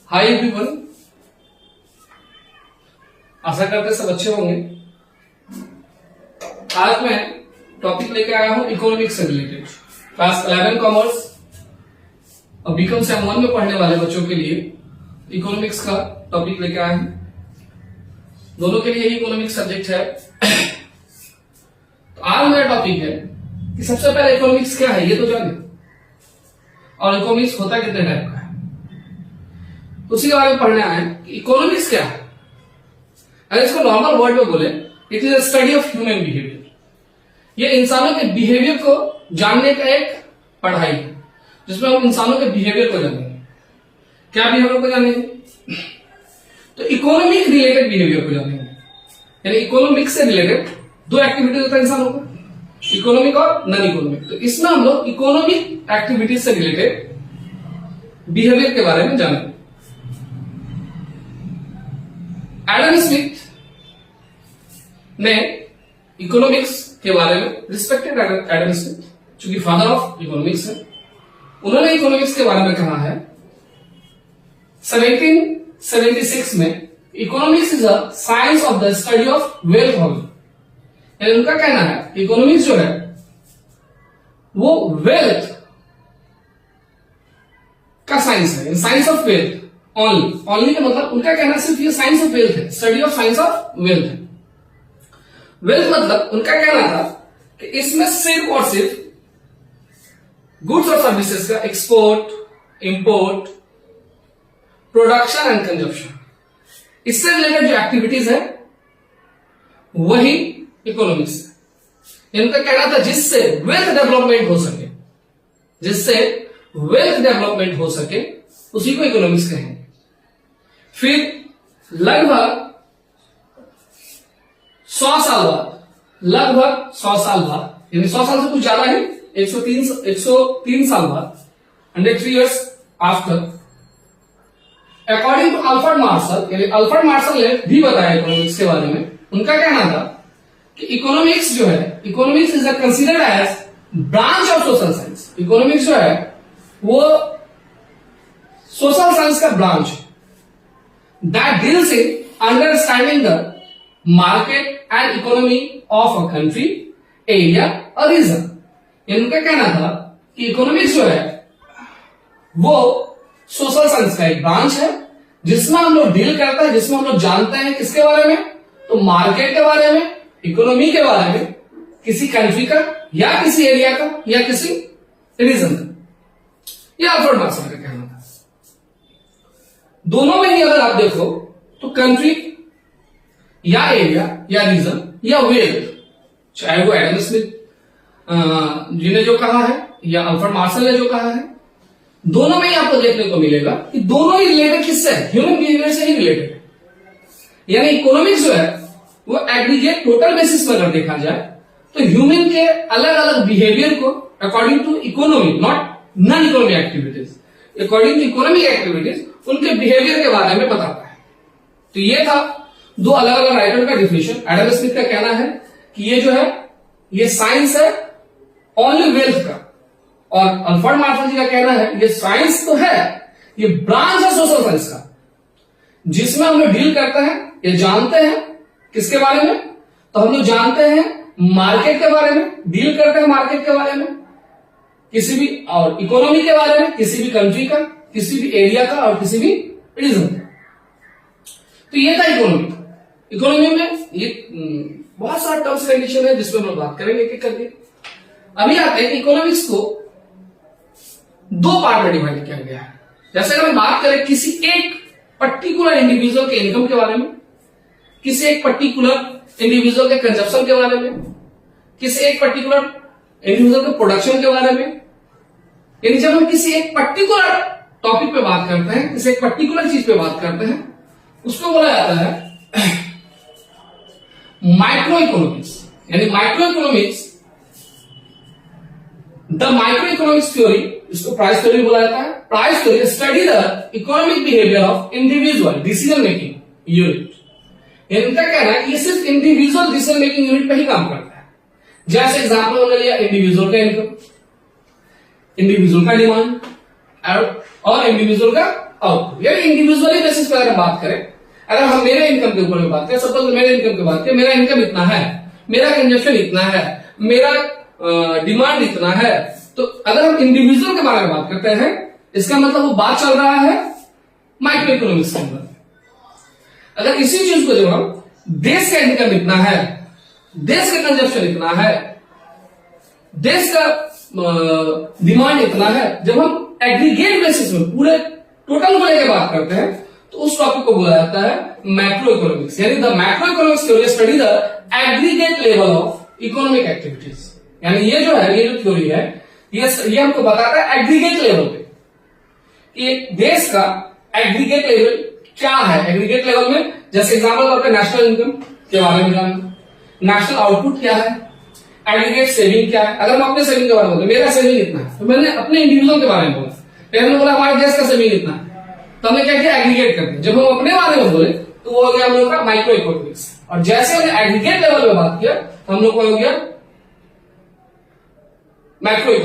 Hi everyone, आशा करते सब अच्छे होंगे। आज मैं टॉपिक लेके आया हूं इकोनॉमिक्स से रिलेटेड। क्लास 11 कॉमर्स और बीकॉम सेम 1 में पढ़ने वाले बच्चों के लिए इकोनॉमिक्स का टॉपिक लेके आया हूं। दोनों के लिए ही इकोनॉमिक्स सब्जेक्ट है। तो आज मेरा टॉपिक है कि सबसे पहले इकोनॉमिक्स क्या है ये तो जाने, और इकोनॉमिक्स होता कितने टाइप का है उसी के बारे में पढ़ने आए कि इकोनॉमिक्स क्या है। अगर इसको नॉर्मल वर्ड में बोले, it is a study of human behaviour. ये इंसानों के बिहेवियर को जानने का एक पढ़ाई है जिसमें हम इंसानों के बिहेवियर को जानेंगे। क्या बिहेवियर को जानेंगे? तो इकोनॉमिक रिलेटेड बिहेवियर को जानेंगे। यानी इकोनॉमिक्स से रिलेटेड दो एक्टिविटीज होता है इंसानों का, इकोनॉमिक और नॉन इकोनॉमिक। तो इसमें हम लोग इकोनॉमिक एक्टिविटीज से रिलेटेड बिहेवियर के बारे में जानेंगे। एडम स्मिथ ने इकोनॉमिक्स के बारे में, रिस्पेक्टेड एडम स्मिथ चूंकि फादर ऑफ इकोनॉमिक्स है, उन्होंने इकोनॉमिक्स के बारे में कहा है 1776 में, economics is a science of the study of wealth only. यानी उनका कहना है इकोनॉमिक्स जो है वो वेल्थ का साइंस है, साइंस ऑफ वेल्थ ओनली का मतलब उनका कहना सिर्फ ये साइंस ऑफ वेल्थ है, study of science of wealth है। वेल्थ मतलब उनका कहना था कि इसमें सिर्फ और सिर्फ गुड्स और सर्विसेज का export, import, production and consumption, इससे रिलेटेड जो एक्टिविटीज है वही इकोनॉमिक्स है। इनका कहना था जिससे वेल्थ डेवलपमेंट हो सके, जिससे वेल्थ डेवलपमेंट हो सके उसी को इकोनॉमिक्स कहेंगे। फिर लगभग 100 साल बाद, यानी 100 साल से कुछ ज्यादा है, 103 साल बाद, 103 years after, according to Alfred Marshall, यानी अल्फ्रेड मार्शल ने भी बताया इकोनॉमिक्स के बारे में। उनका कहना था कि इकोनॉमिक्स जो है, economics is considered as branch of social science. Economics जो है वो सोशल साइंस का ब्रांच है that deals in understanding the market and economy of a country, area or region। इनका कहना था कि इकोनॉमिक्स जो है वो सोशल साइंस का एक ब्रांच है जिसमें हम लोग डील करते हैं, जिसमें हम लोग जानते हैं किसके बारे में, तो मार्केट के बारे में, इकोनॉमी के बारे में, किसी कंट्री का या किसी एरिया का या किसी रीजन का। यह अल्फ्रेड मार्शल का कहना था। दोनों में ही अगर आप देखो तो कंट्री या एरिया या रीजन या वेल्थ, चाहे वो एडम स्मिथ जी ने जो कहा है या अल्फ्रेड मार्शल ने जो कहा है, दोनों में ही आपको देखने को मिलेगा कि दोनों ही रिलेटेड किससे है, ह्यूमन बिहेवियर से ही रिलेटेड है। यानी इकोनॉमिक्स जो है वो एग्रीगेट टोटल बेसिस पर अगर देखा जाए तो ह्यूमन के अलग अलग बिहेवियर को according to economy, not non economic activities, according to economic activities उनके बिहेवियर के बारे में बताता है। तो ये था दो अलग अलग राइटर का डिफिनेशन। एडम स्मिथ का कहना है कि ये जो है ये साइंस है ओनली वेल्थ का, और अल्फ्रेड मार्शल जी का कहना है ये साइंस तो है, ये ब्रांच है सोशल साइंस का जिसमें हम लोग डील करते हैं, ये जानते हैं किसके बारे में, तो हम लोग जानते हैं मार्केट के बारे में, डील करते हैं मार्केट के बारे में, किसी भी और इकोनॉमी के बारे में, किसी भी कंट्री का, किसी भी एरिया का और किसी भी रीजन का। तो ये था इकोनॉमी। इकोनॉमी में ये बहुत सारा टर्म्स कंडीशन है जिसमें हम लोग बात करेंगे एक एक करके। अभी आते हैं इकोनॉमिक्स को दो पार्ट में डिवाइड किया गया है। जैसे अगर हम बात करें किसी एक पर्टिकुलर इंडिविजुअल के इनकम के बारे में, किसी एक पर्टिकुलर इंडिविजुअल के कंजप्शन के बारे में, किसी एक पर्टिकुलर इंडिविजुअल के प्रोडक्शन के बारे में, यानी जब हम किसी एक पर्टिकुलर टॉपिक पे बात करते हैं, किसी एक पर्टिकुलर चीज पे बात करते हैं, उसको बोला जाता है माइक्रो इकोनॉमिक्स। यानी micro economics, the micro economics theory, इसको प्राइस थ्योरी बोला जाता है। Price theory study the economic behaviour of individual decision making unit. इनका कहना है कि ये सिर्फ इंडिविजुअल डिसीजन मेकिंग यूनिट पे ही काम करता है। जैसे एग्जाम्पल हमने लिया इंडिविजुअल का इनकम, इंडिविजुअल का डिमांड और इंडिविजुअल का आउटपुट। यानी इंडिविजुअली बेसिस पर अगर हम बात करें, अगर हम मेरे इनकम के ऊपर में बात करें, सपोज मेरे इनकम की बात करें, मेरा इनकम इतना है, मेरा कंजप्शन इतना है, मेरा डिमांड इतना है, तो अगर हम इंडिविजुअल के बारे में बात करते हैं, इसका मतलब वो बात चल रहा है माइक्रो इकोनॉमिक्स के अंदर। अगर इसी चीज को जब हम देश का इनकम इतना है, देश का कंजप्शन इतना है, देश का डिमांड इतना है, जब हम एग्रीगेट बेसिस में पूरे टोटल को लेकर बात करते हैं, तो उस टॉपिक को बोला जाता है मैक्रो इकोनॉमिक्स। यानी the macro economics theory study the aggregate level of economic activities. यानी ये जो है, ये जो थ्योरी है, ये हमको बताता है एग्रीगेट लेवल पे कि एक देश का एग्रीगेट लेवल क्या है। एग्रीगेट लेवल में जैसे एग्जाम्पल तौर पर नेशनल इनकम के बारे में जानना, नेशनल आउटपुट क्या है, एग्रीगेट सेविंग क्या है। अगर हम अपने सेविंग के बारे में बोलते, मेरा सेविंग इतना है, तो मैंने अपने इंडिविजुअल के बारे में बोला, फिर हमने बोला हमारे देश का सेविंग इतना है, तो हमने क्या किया, एग्रीगेट कर दिया। जब हम अपने बारे में बोले तो वो हो गया हम लोग का माइक्रो इकोनॉमिक्स, और जैसे हमने एग्रीगेट लेवल में बात किया, हम लोग को हो गया मैक्रो इकोनॉमिक्स।